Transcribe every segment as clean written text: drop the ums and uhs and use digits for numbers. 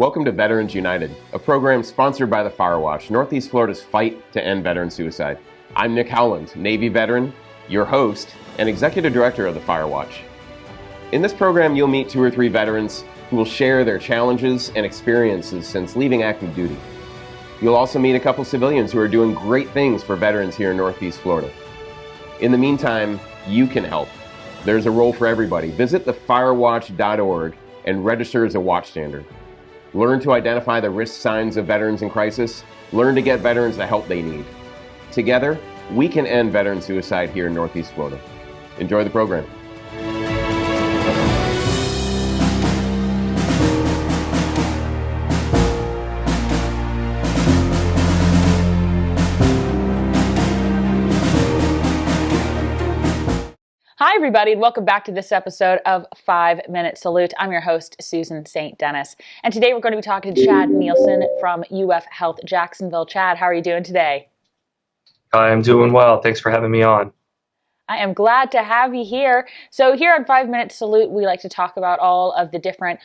Welcome to Veterans United, a program sponsored by the Firewatch, Northeast Florida's fight to end veteran suicide. I'm Nick Howland, Navy veteran, your host, and Executive Director of the Firewatch. In this program, you'll meet 2 or 3 veterans who will share their challenges and experiences since leaving active duty. You'll also meet a couple civilians who are doing great things for veterans here in Northeast Florida. In the meantime, you can help. There's a role for everybody. Visit thefirewatch.org and register as a watchstander. Learn to identify the risk signs of veterans in crisis. Learn to get veterans the help they need. Together, we can end veteran suicide here in Northeast Florida. Enjoy the program. Hi, everybody, and welcome back to this episode of 5 Minute Salute. I'm your host, Susan St. Dennis, and today we're going to be talking to Chad Nielsen from UF Health Jacksonville. Chad, how are you doing today? I'm doing well. Thanks for having me on. I am glad to have you here. So here on 5 Minute Salute, we like to talk about all of the different,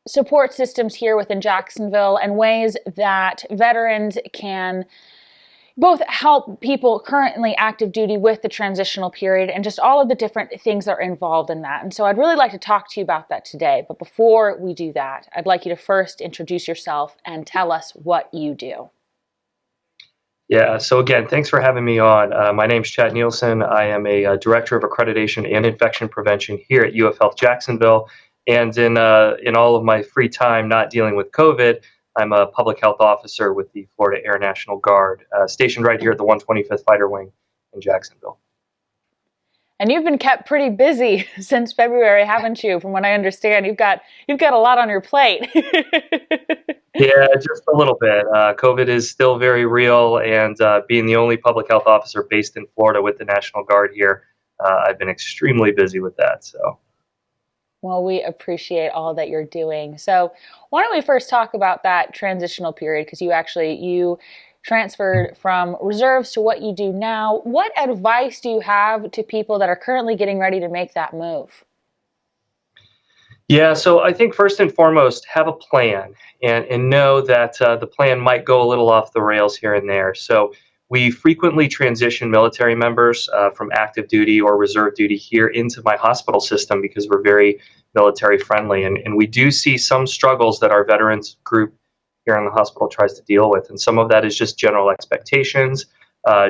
support systems here within Jacksonville and ways that veterans can both help people currently active duty with the transitional period and just all of the different things that are involved in that. And so I'd really like to talk to you about that today. But before we do that, I'd like you to first introduce yourself and tell us what you do. Yeah, so again, thanks for having me on. My name's Chad Nielsen. I am a Director of Accreditation and Infection Prevention here at UF Health Jacksonville. And in all of my free time not dealing with COVID, I'm a public health officer with the Florida Air National Guard, stationed right here at the 125th Fighter Wing in Jacksonville. And you've been kept pretty busy since February, haven't you? From what I understand, you've got a lot on your plate. Yeah, just a little bit. COVID is still very real, and being the only public health officer based in Florida with the National Guard here, I've been extremely busy with that. So. Well, we appreciate all that you're doing. So why don't we first talk about that transitional period, because you transferred from reserves to what you do now. What advice do you have to people that are currently getting ready to make that move? Yeah, so I think first and foremost, have a plan and know that the plan might go a little off the rails here and there. So we frequently transition military members from active duty or reserve duty here into my hospital system because we're very military friendly. And we do see some struggles that our veterans group here in the hospital tries to deal with. And some of that is just general expectations,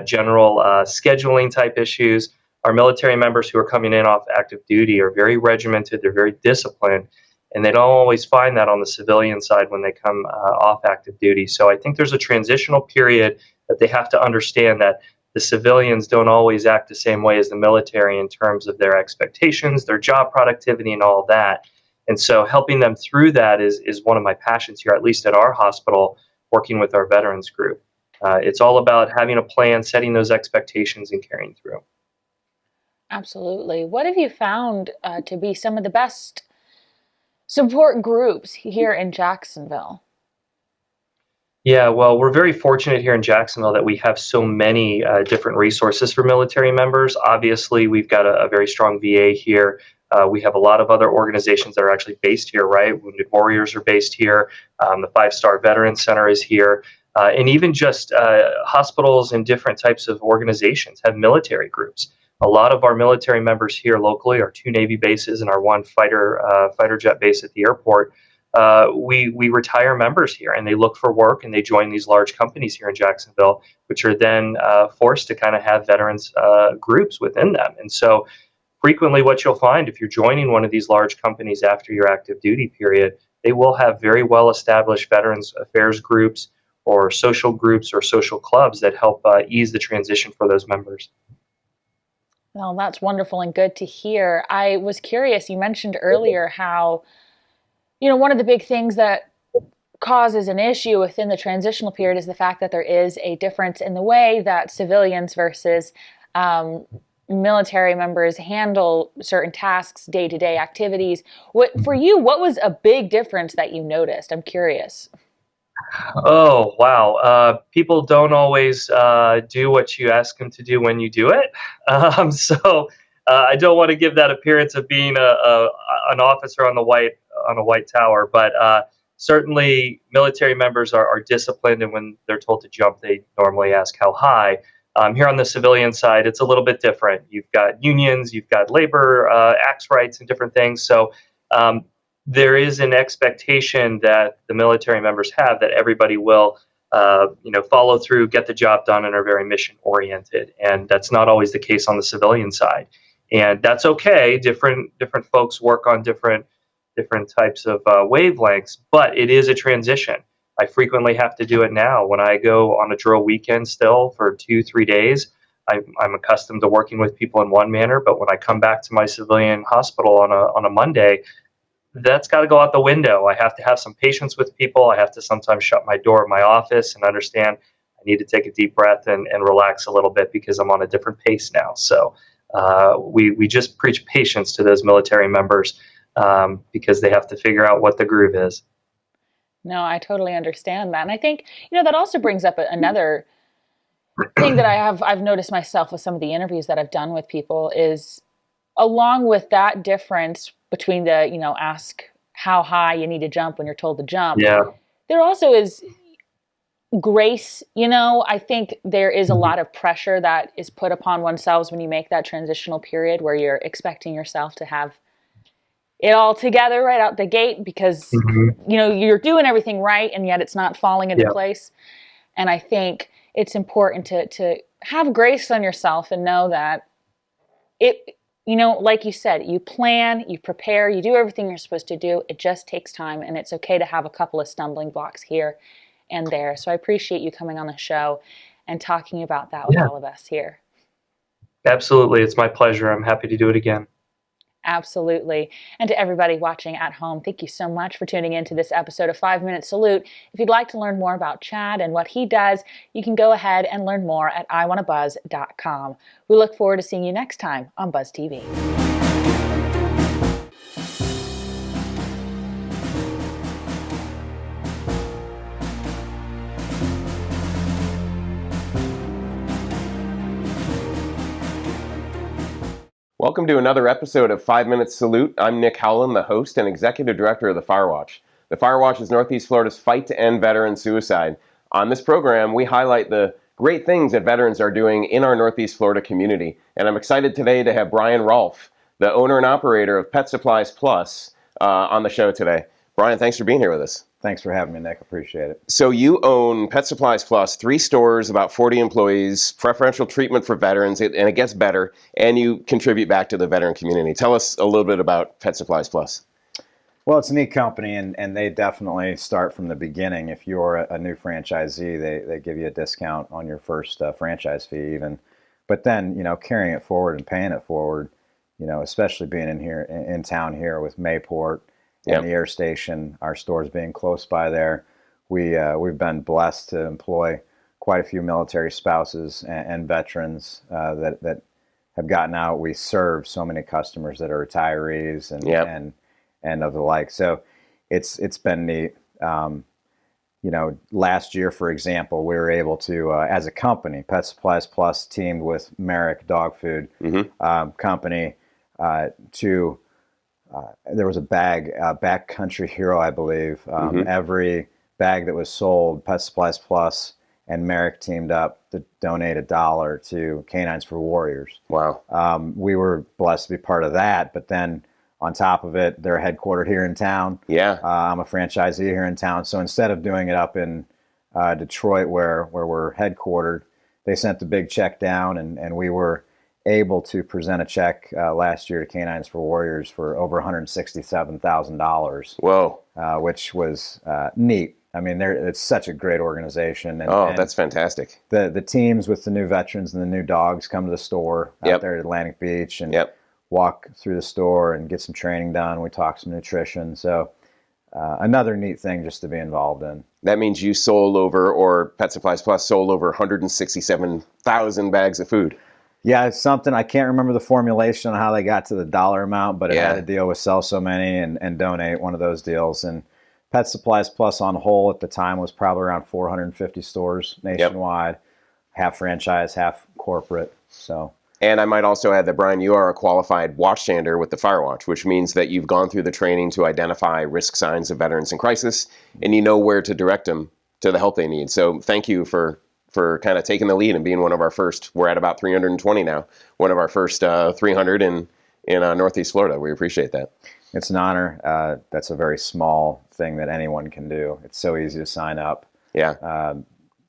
general scheduling type issues. Our military members who are coming in off active duty are very regimented, they're very disciplined, and they don't always find that on the civilian side when they come off active duty. So I think there's a transitional period that they have to understand that the civilians don't always act the same way as the military in terms of their expectations, their job productivity, and all of that. And so helping them through that is one of my passions here, at least at our hospital, working with our veterans group. It's all about having a plan, setting those expectations, and carrying through. Absolutely. What have you found to be some of the best support groups here in Jacksonville? Yeah, well, we're very fortunate here in Jacksonville that we have so many different resources for military members. Obviously, we've got a very strong VA here. We have a lot of other organizations that are actually based here, right? Wounded Warriors are based here. The 5-Star Veterans Center is here. And even just hospitals and different types of organizations have military groups. A lot of our military members here locally, our 2 Navy bases and our 1 fighter jet base at the airport, we retire members here and they look for work and they join these large companies here in Jacksonville, which are then forced to kind of have veterans groups within them. And so frequently what you'll find if you're joining one of these large companies after your active duty period, they will have very well established veterans affairs groups or social clubs that help ease the transition for those members. Well, that's wonderful and good to hear. I was curious, you mentioned earlier how, one of the big things that causes an issue within the transitional period is the fact that there is a difference in the way that civilians versus military members handle certain tasks, day-to-day activities. For you, what was a big difference that you noticed? I'm curious. Oh, wow. People don't always do what you ask them to do when you do it. So I don't want to give that appearance of being an officer on the on a white tower, but certainly military members are disciplined, and when they're told to jump, they normally ask how high. Here on the civilian side, it's a little bit different. You've got unions, you've got labor acts rights and different things. So there is an expectation that the military members have that everybody will follow through, get the job done, and are very mission oriented. And that's not always the case on the civilian side. And that's okay. Different folks work on different types of wavelengths, but it is a transition. I frequently have to do it now when I go on a drill weekend still for 2-3 days. I'm accustomed to working with people in one manner, but when I come back to my civilian hospital on a Monday, that's got to go out the window. I have to have some patience with people. I have to sometimes shut my door of my office and understand I need to take a deep breath and relax a little bit because I'm on a different pace now. So we just preach patience to those military members because they have to figure out what the groove is. No, I totally understand that. And I think, that also brings up another thing that I've noticed myself with some of the interviews that I've done with people is, along with that difference between the, ask how high you need to jump when you're told to jump. Yeah. There also is grace. I think there is a lot of pressure that is put upon oneself when you make that transitional period where you're expecting yourself to have it all together right out the gate because, you're doing everything right and yet it's not falling into place. And I think it's important to have grace on yourself and know that like you said, you plan, you prepare, you do everything you're supposed to do. It just takes time, and it's okay to have a couple of stumbling blocks here and there. So I appreciate you coming on the show and talking about that with all of us here. Absolutely. It's my pleasure. I'm happy to do it again. Absolutely. And to everybody watching at home, thank you so much for tuning in to this episode of 5 Minute Salute. If you'd like to learn more about Chad and what he does, you can go ahead and learn more at iwannabuzz.com. We look forward to seeing you next time on Buzz TV. Welcome to another episode of 5 Minute Salute. I'm Nick Howland, the host and executive director of the Firewatch. The Firewatch is Northeast Florida's fight to end veteran suicide. On this program, we highlight the great things that veterans are doing in our Northeast Florida community. And I'm excited today to have Brian Rolfe, the owner and operator of Pet Supplies Plus, on the show today. Brian, thanks for being here with us. Thanks for having me, Nick. Appreciate it. So you own Pet Supplies Plus, 3 stores, about 40 employees, preferential treatment for veterans, and it gets better, and you contribute back to the veteran community. Tell us a little bit about Pet Supplies Plus. Well, it's a neat company, and they definitely start from the beginning. If you're a new franchisee, they give you a discount on your first franchise fee even. But then, carrying it forward and paying it forward, especially being in town here with Mayport, and the air station, our stores being close by there, we've been blessed to employ quite a few military spouses and veterans that have gotten out. We serve so many customers that are retirees and of the like. So it's been neat. Last year, for example, we were able to, as a company, Pet Supplies Plus teamed with Merrick Dog Food Company to. There was a bag, Backcountry Hero, I believe. Every bag that was sold, Pet Supplies Plus and Merrick teamed up to donate $1 to Canines for Warriors. Wow. We were blessed to be part of that, but then on top of it, they're headquartered here in town. Yeah. I'm a franchisee here in town, so instead of doing it up in Detroit where we're headquartered, they sent the big check down, and we were able to present a check last year to Canines for Warriors for over $167,000. Whoa. Which was neat. I mean, it's such a great organization. And that's fantastic. The teams with the new veterans and the new dogs come to the store out there at Atlantic Beach and walk through the store and get some training done. We talk some nutrition. So another neat thing just to be involved in. That means you sold or Pet Supplies Plus sold over 167,000 bags of food. Yeah, it's something, I can't remember the formulation on how they got to the dollar amount, but it had to deal with sell so many and donate, one of those deals. And Pet Supplies Plus on whole at the time was probably around 450 stores nationwide, half franchise, half corporate. So And I might also add that, Brian, you are a qualified watchstander with the Firewatch, which means that you've gone through the training to identify risk signs of veterans in crisis, and you know where to direct them to the help they need. So thank you for kind of taking the lead and being one of our first. We're at about 320 now, one of our first 300 in Northeast Florida. We appreciate that. It's an honor. That's a very small thing that anyone can do. It's so easy to sign up. Yeah.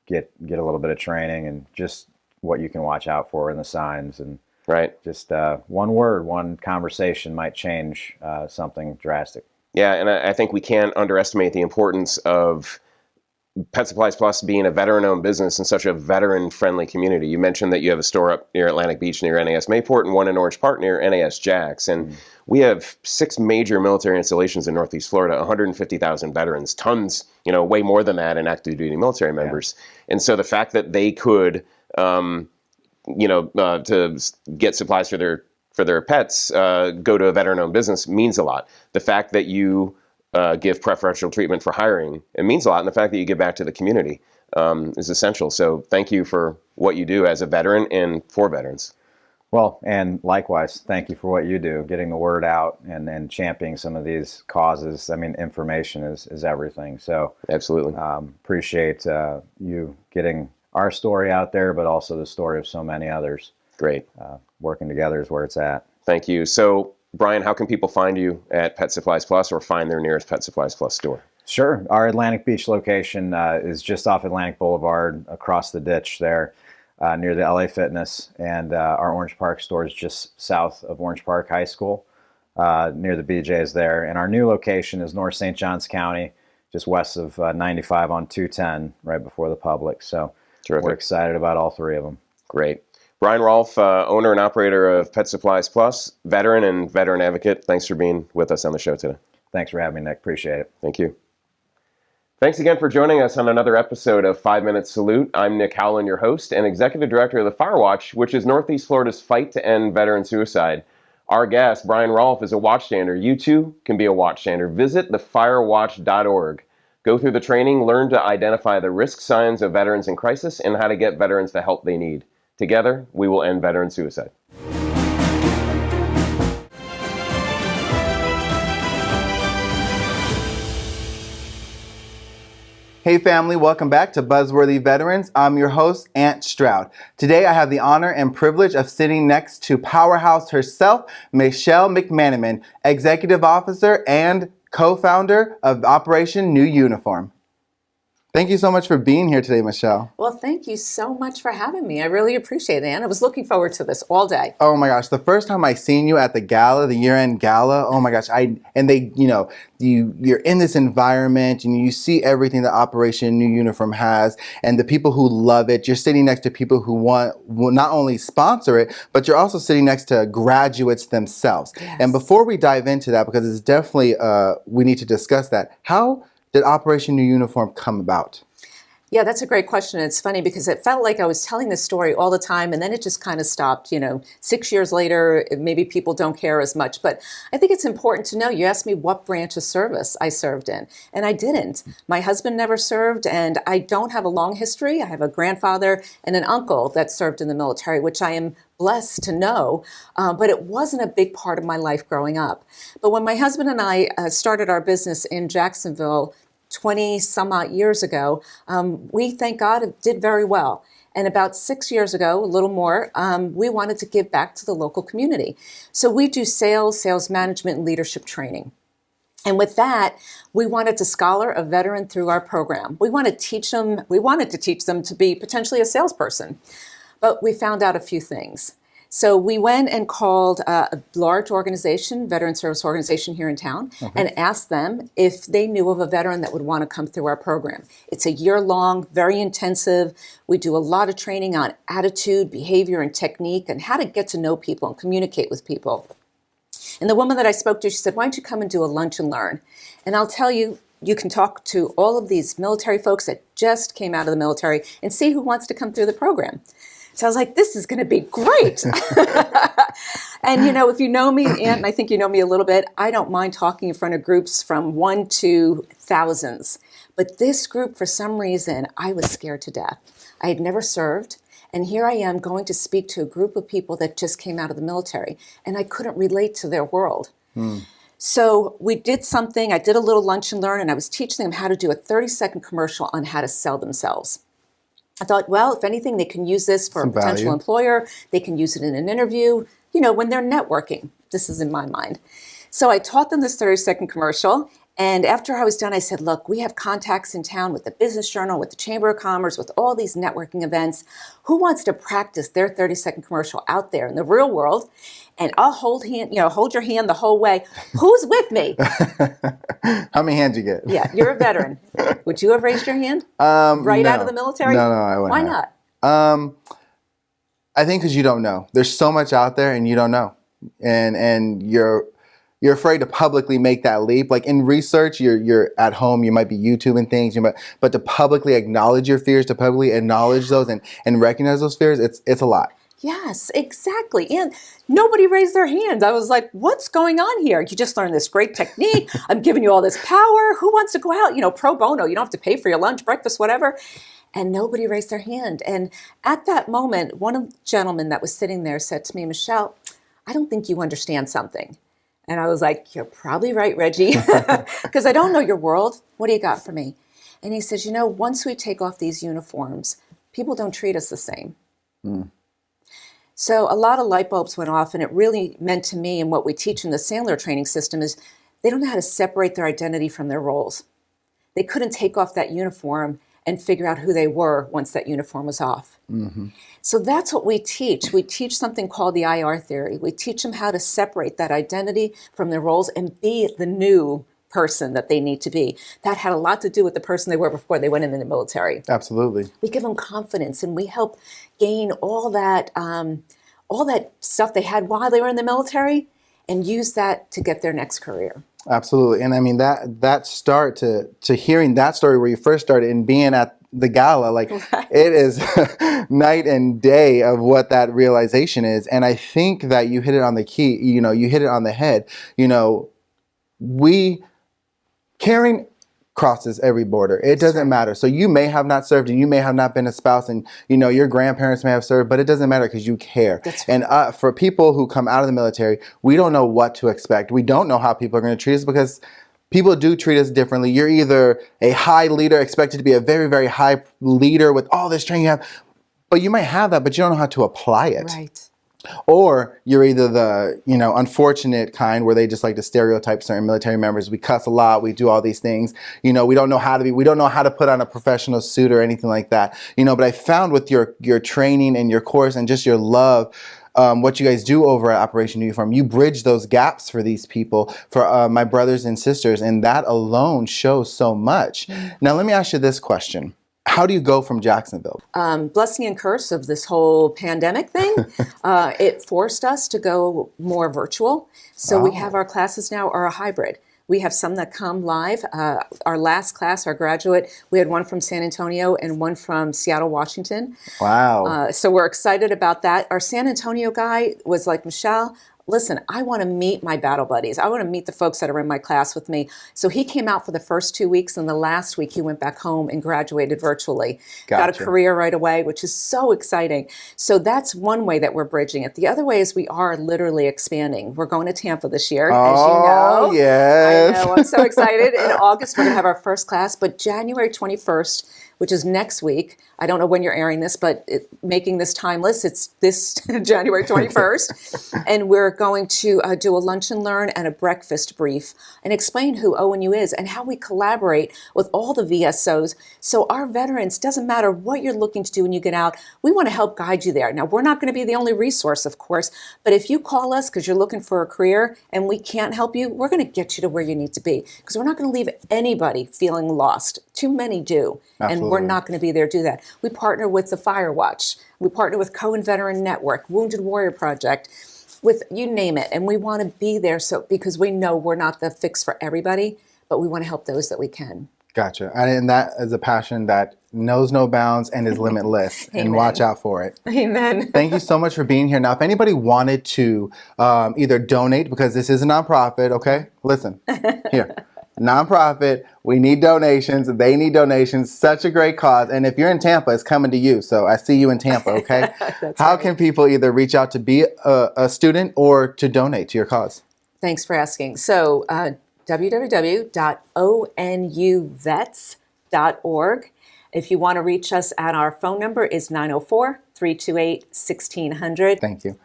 Get a little bit of training and just what you can watch out for in the signs, and right. Just one word, one conversation might change something drastic. Yeah, and I think we can't underestimate the importance of Pet Supplies Plus being a veteran-owned business in such a veteran-friendly community. You mentioned that you have a store up near Atlantic Beach near NAS Mayport and one in Orange Park near NAS Jax. And we have 6 major military installations in Northeast Florida, 150,000 veterans, tons, way more than that in active duty military members. Yeah. And so the fact that they could, to get supplies for their pets, go to a veteran-owned business means a lot. The fact that you give preferential treatment for hiring, it means a lot. And the fact that you give back to the community is essential. So thank you for what you do as a veteran and for veterans. Well, and likewise, thank you for what you do, getting the word out and championing some of these causes. I mean, information is everything. So absolutely appreciate you getting our story out there, but also the story of so many others. Great. Working together is where it's at. Thank you. So Brian, how can people find you at Pet Supplies Plus or find their nearest Pet Supplies Plus store? Sure. Our Atlantic Beach location is just off Atlantic Boulevard, across the ditch there, near the LA Fitness. And our Orange Park store is just south of Orange Park High School, near the BJ's there. And our new location is North St. Johns County, just west of 95 on 210, right before the Publix. So terrific. We're excited about all 3 of them. Great. Brian Rolfe, owner and operator of Pet Supplies Plus, veteran and veteran advocate. Thanks for being with us on the show today. Thanks for having me, Nick. Appreciate it. Thank you. Thanks again for joining us on another episode of 5 Minute Salute. I'm Nick Howland, your host and executive director of the Firewatch, which is Northeast Florida's fight to end veteran suicide. Our guest, Brian Rolfe, is a watchstander. You too can be a watchstander. Visit thefirewatch.org. Go through the training, learn to identify the risk signs of veterans in crisis and how to get veterans the help they need. Together, we will end veteran suicide. Hey family, welcome back to Buzzworthy Veterans. I'm your host, Ant Stroud. Today I have the honor and privilege of sitting next to powerhouse herself, Michelle McManaman, Executive Officer and co-founder of Operation New Uniform. Thank you so much for being here today, Michelle. Well, thank you so much for having me. I really appreciate it, Ann. I was looking forward to this all day. Oh my gosh, the first time I seen you at the gala, the year-end gala, oh my gosh, you're in this environment and you see everything that Operation New Uniform has and the people who love it. You're sitting next to people who will not only sponsor it, but you're also sitting next to graduates themselves. Yes. And before we dive into that, because it's definitely, we need to discuss that, how did Operation New Uniform come about? Yeah, that's a great question. It's funny because it felt like I was telling this story all the time and then it just kind of stopped. 6 years later, maybe people don't care as much. But I think it's important to know. You asked me what branch of service I served in, and I didn't. My husband never served, and I don't have a long history. I have a grandfather and an uncle that served in the military, which I am blessed to know, but it wasn't a big part of my life growing up. But when my husband and I started our business in Jacksonville 20 some odd years ago, we, thank God, did very well. And about 6 years ago, a little more, we wanted to give back to the local community. So we do sales management, and leadership training. And with that, we wanted to scholar a veteran through our program. We wanted to teach them to be potentially a salesperson. But we found out a few things. So we went and called a large organization, veteran service organization here in town, and asked them if they knew of a veteran that would want to come through our program. It's a year-long, very intensive. We do a lot of training on attitude, behavior, and technique, and how to get to know people and communicate with people. And the woman that I spoke to, she said, why don't you come and do a lunch and learn? And I'll tell you, you can talk to all of these military folks that just came out of the military and see who wants to come through the program. So I was like, this is going to be great. And, if you know me, and I think you know me a little bit, I don't mind talking in front of groups from 1 to thousands. But this group, for some reason, I was scared to death. I had never served. And here I am going to speak to a group of people that just came out of the military, and I couldn't relate to their world. So we did something, I did a little lunch and learn, and I was teaching them how to do a 30-second commercial on how to sell themselves. I thought, well, if anything, they can use this for a potential employer. They can use it in an interview, when they're networking. This is in my mind. So I taught them this 30-second commercial. And after I was done, I said, look, we have contacts in town with the Business Journal, with the Chamber of Commerce, with all these networking events. Who wants to practice their 30-second commercial out there in the real world? And I'll hold your hand the whole way. Who's with me? How many hands you get? Yeah, you're a veteran. Would you have raised your hand? Out of the military? No, I wouldn't. Why not? I think because you don't know. There's so much out there and you don't know. And you're afraid to publicly make that leap. Like in research, you're at home, you might be YouTubing things, but to publicly acknowledge your fears, to publicly acknowledge those and recognize those fears, it's a lot. Yes, exactly. And nobody raised their hand. I was like, what's going on here? You just learned this great technique. I'm giving you all this power. Who wants to go out, pro bono? You don't have to pay for your lunch, breakfast, whatever. And nobody raised their hand. And at that moment, one of the gentlemen that was sitting there said to me, Michelle, I don't think you understand something. And I was like, you're probably right, Reggie, because I don't know your world. What do you got for me? And he says, once we take off these uniforms, people don't treat us the same. So a lot of light bulbs went off, and it really meant to me, and what we teach in the Sandler training system is they don't know how to separate their identity from their roles. They couldn't take off that uniform and figure out who they were once that uniform was off. So that's what we teach. We teach something called the IR theory. We teach them how to separate that identity from their roles and be the new person that they need to be. That had a lot to do with the person they were before they went into the military. Absolutely. We give them confidence, and we help gain all that stuff they had while they were in the military and use that to get their next career. Absolutely. And I mean, that start to hearing that story where you first started and being at the gala, like it is night and day of what that realization is. And I think that you hit it on the key, you hit it on the head. Caring crosses every border. It doesn't matter. So you may have not served and you may have not been a spouse and, your grandparents may have served, but it doesn't matter because you care. That's right. And for people who come out of the military, we don't know what to expect. We don't know how people are going to treat us because people do treat us differently. You're either a high leader, expected to be a very, very high leader with all this training you have, but you might have that, but you don't know how to apply it. Right. Or you're either the, unfortunate kind where they just like to stereotype certain military members. We cuss a lot. We do all these things. We don't know how to put on a professional suit or anything like that. But I found with your training and your course and just your love, what you guys do over at Operation Uniform, you bridge those gaps for these people, for my brothers and sisters. And that alone shows so much. Now, let me ask you this question. How do you go from Jacksonville? Blessing and curse of this whole pandemic thing. It forced us to go more virtual. So we have our classes now are a hybrid. We have some that come live. Our last class, our graduate, we had one from San Antonio and one from Seattle, Washington. Wow. So we're excited about that. Our San Antonio guy was like, Michelle, listen, I want to meet my battle buddies. I want to meet the folks that are in my class with me. So he came out for the first 2 weeks, and the last week he went back home and graduated virtually. Gotcha. Got a career right away, which is so exciting. So that's one way that we're bridging it. The other way is we are literally expanding. We're going to Tampa this year, as you know. Yes. I know, I'm so excited. In August, we're going to have our first class, but January 21st, which is next week. I don't know when you're airing this, but making this timeless, it's this January 21st. And we're going to do a lunch and learn and a breakfast brief and explain who ONU is and how we collaborate with all the VSOs. So our veterans, doesn't matter what you're looking to do when you get out, we want to help guide you there. Now, we're not going to be the only resource, of course, but if you call us because you're looking for a career and we can't help you, we're going to get you to where you need to be because we're not going to leave anybody feeling lost. Too many do. Absolutely. And we're not going to be there to do that. We partner with the Firewatch. We partner with Cohen Veteran Network, Wounded Warrior Project, with you name it. And we want to be there because we know we're not the fix for everybody, but we want to help those that we can. Gotcha. And that is a passion that knows no bounds and is limitless. And watch out for it. Amen. Thank you so much for being here. Now, if anybody wanted to either donate, because this is a nonprofit, okay? Listen, here. nonprofit. We need donations. They need donations. Such a great cause. And if you're in Tampa, it's coming to you. So I see you in Tampa, okay? How right. can people either reach out to be a student or to donate to your cause? Thanks for asking. So www.onuvets.org. If you want to reach us, our phone number is 904-328-1600. Thank you.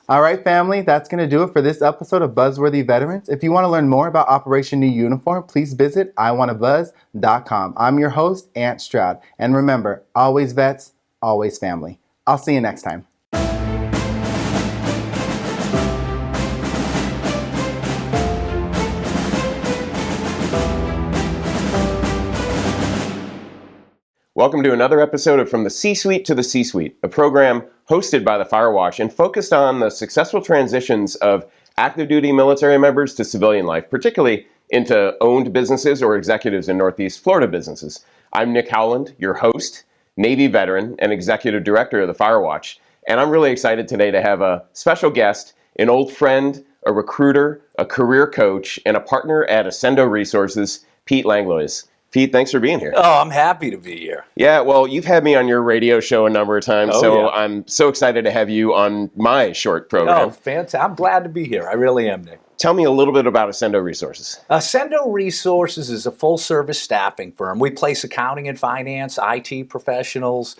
All right, family, that's going to do it for this episode of Buzzworthy Veterans. If you want to learn more about Operation New Uniform, please visit iwanttabuzz.com. I'm your host, Ant Stroud. And remember, always vets, always family. I'll see you next time. Welcome to another episode of From the C-Suite to the C-Suite, a program hosted by the Firewatch and focused on the successful transitions of active duty military members to civilian life, particularly into owned businesses or executives in Northeast Florida businesses. I'm Nick Howland, your host, Navy veteran, and executive director of the Firewatch. And I'm really excited today to have a special guest, an old friend, a recruiter, a career coach, and a partner at Ascendo Resources, Pete Langlois. Pete, thanks for being here. Oh, I'm happy to be here. Yeah, well, you've had me on your radio show a number of times, Yeah. I'm so excited to have you on my short program. Oh, fantastic. I'm glad to be here. I really am, Nick. Tell me a little bit about Ascendo Resources. Ascendo Resources is a full-service staffing firm. We place accounting and finance, IT professionals,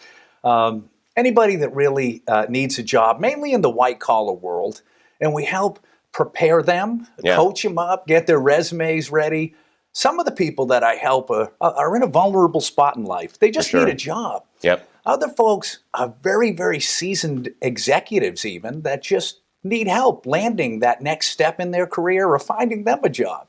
anybody that really needs a job, mainly in the white-collar world, and we help prepare them, coach them up, get their resumes ready. Some of the people that I help are in a vulnerable spot in life. They just need a job. Yep. Other folks are very, very seasoned executives even that just need help landing that next step in their career or finding them a job.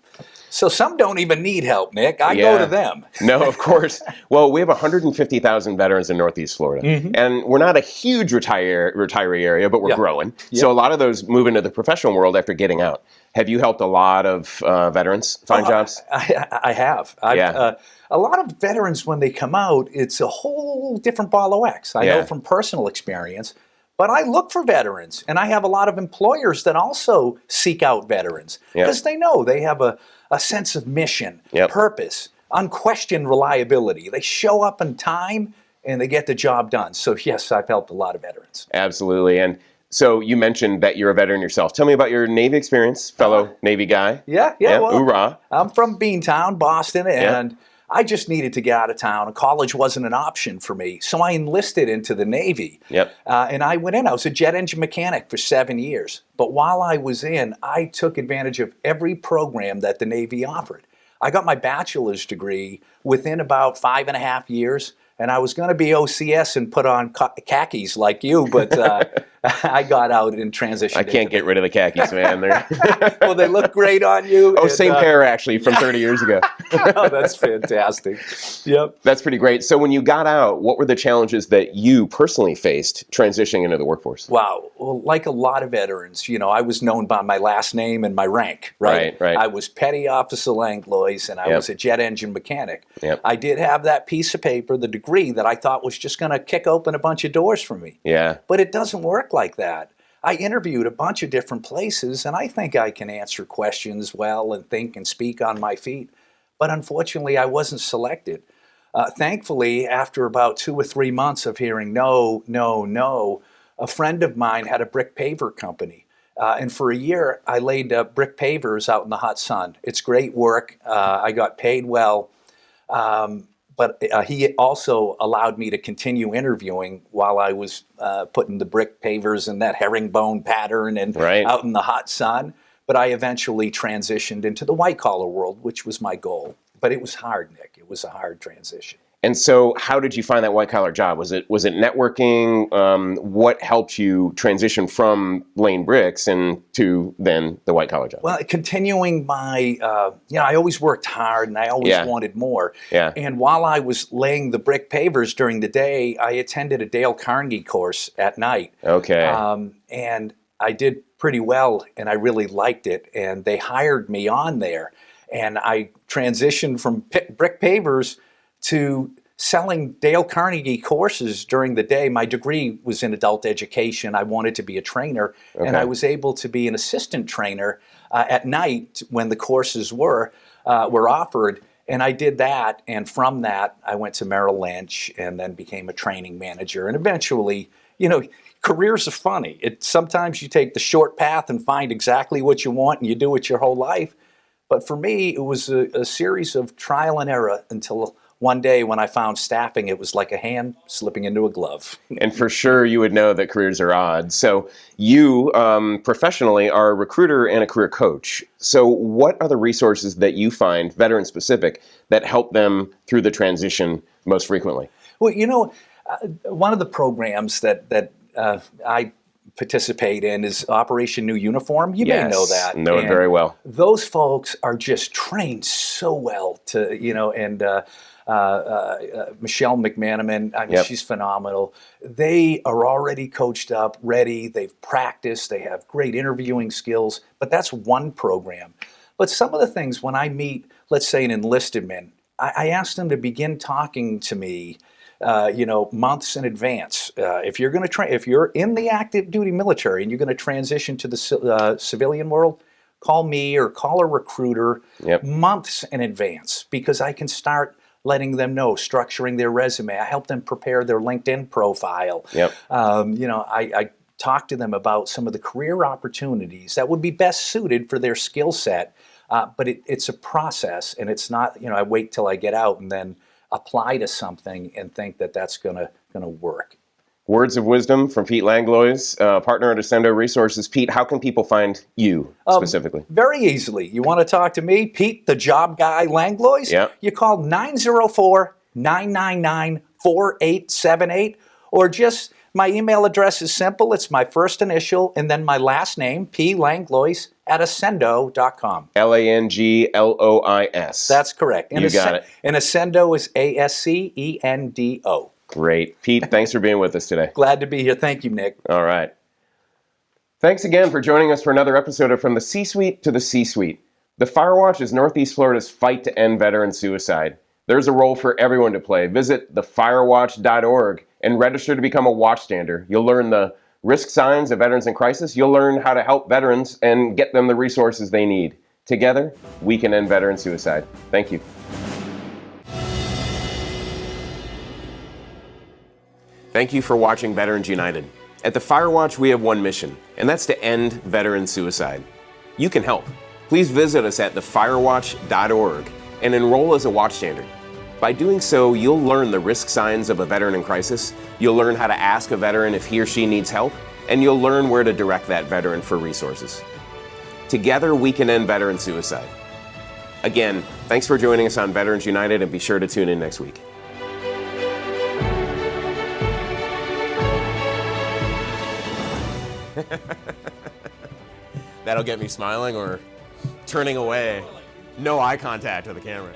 So some don't even need help, Nick. I go to them. No, of course. Well, we have 150,000 veterans in Northeast Florida. Mm-hmm. And we're not a huge retiree area, but we're growing. Yep. So a lot of those move into the professional world after getting out. Have you helped a lot of veterans find jobs? I have. A lot of veterans, when they come out, it's a whole different ball of wax. I know from personal experience. But I look for veterans, and I have a lot of employers that also seek out veterans because they know they have a sense of mission, purpose, unquestioned reliability. They show up on time, and they get the job done. So, yes, I've helped a lot of veterans. Absolutely. And so you mentioned that you're a veteran yourself. Tell me about your Navy experience, fellow Navy guy. Well, hoorah. I'm from Beantown, Boston, and I just needed to get out of town. College wasn't an option for me, so I enlisted into the Navy. And I went in. I was a jet engine mechanic for 7 years. But while I was in, I took advantage of every program that the Navy offered. I got my bachelor's degree within about 5.5 years, and I was going to be OCS and put on khakis like you, but I got out and transitioned. I can't get rid of the khakis, man. Well, they look great on you. Oh, same pair, actually, from 30 years ago. Oh, that's fantastic. Yep. That's pretty great. So when you got out, what were the challenges that you personally faced transitioning into the workforce? Wow. Well, like a lot of veterans, I was known by my last name and my rank, right? Right. I was Petty Officer Langlois, and I was a jet engine mechanic. Yep. I did have that piece of paper, the degree, that I thought was just going to kick open a bunch of doors for me. Yeah. But it doesn't work like that. I interviewed a bunch of different places, and I think I can answer questions well and think and speak on my feet. But unfortunately, I wasn't selected. Thankfully, after about 2 or 3 months of hearing no, a friend of mine had a brick paver company. And for a year, I laid brick pavers out in the hot sun. It's great work. I got paid well. But he also allowed me to continue interviewing while I was putting the brick pavers in that herringbone pattern and out in the hot sun. But I eventually transitioned into the white-collar world, which was my goal. But it was hard, Nick. It was a hard transition. And so how did you find that white-collar job? Was it networking? What helped you transition from laying bricks and to then the white-collar job? Well, continuing my, I always worked hard and I always wanted more. Yeah. And while I was laying the brick pavers during the day, I attended a Dale Carnegie course at night. Okay. And I did pretty well and I really liked it. And they hired me on there. And I transitioned from brick pavers to selling Dale Carnegie courses during the day. My degree was in adult education. I wanted to be a trainer, and I was able to be an assistant trainer at night when the courses were. were offered. And I did that, and from that, I went to Merrill Lynch and then became a training manager. And eventually, careers are funny. Sometimes you take the short path and find exactly what you want, and you do it your whole life. But for me, it was a series of trial and error until one day when I found staffing, it was like a hand slipping into a glove. And for sure, you would know that careers are odd. So you professionally are a recruiter and a career coach. So what are the resources that you find, veteran specific, that help them through the transition most frequently? Well, one of the programs that I participate in is Operation New Uniform. You may know that. Know it very well. Those folks are just trained so well Michelle McManaman, she's phenomenal. They are already coached up, ready. They've practiced. They have great interviewing skills. But that's one program. But some of the things when I meet, let's say, an enlisted man, I ask them to begin talking to me months in advance. If you're going to if you're in the active duty military and you're going to transition to the civilian world, call me or call a recruiter months in advance, because I can start letting them know, structuring their resume. I help them prepare their LinkedIn profile. I talk to them about some of the career opportunities that would be best suited for their skill set. But it's a process, and it's not, I wait till I get out and then apply to something and think that that's gonna work. Words of wisdom from Pete Langlois, partner at Ascendo Resources. Pete, how can people find you specifically? Very easily. You want to talk to me, Pete, the job guy Langlois? Yeah. You call 904-999-4878, or just my email address is simple. It's my first initial and then my last name, Langlois, at ascendo.com. Langlois. That's correct. You got it. And Ascendo is ASCENDO. Great. Pete, thanks for being with us today. Glad to be here. Thank you, Nick. All right. Thanks again for joining us for another episode of From the C-Suite to the C-Suite. The Firewatch is Northeast Florida's fight to end veteran suicide. There's a role for everyone to play. Visit thefirewatch.org and register to become a watchstander. You'll learn the risk signs of veterans in crisis. You'll learn how to help veterans and get them the resources they need. Together, we can end veteran suicide. Thank you. Thank you for watching Veterans United. At the Firewatch, we have one mission, and that's to end veteran suicide. You can help. Please visit us at thefirewatch.org and enroll as a watchstander. By doing so, you'll learn the risk signs of a veteran in crisis, you'll learn how to ask a veteran if he or she needs help, and you'll learn where to direct that veteran for resources. Together, we can end veteran suicide. Again, thanks for joining us on Veterans United, and be sure to tune in next week. That'll get me smiling or turning away. No eye contact with the camera.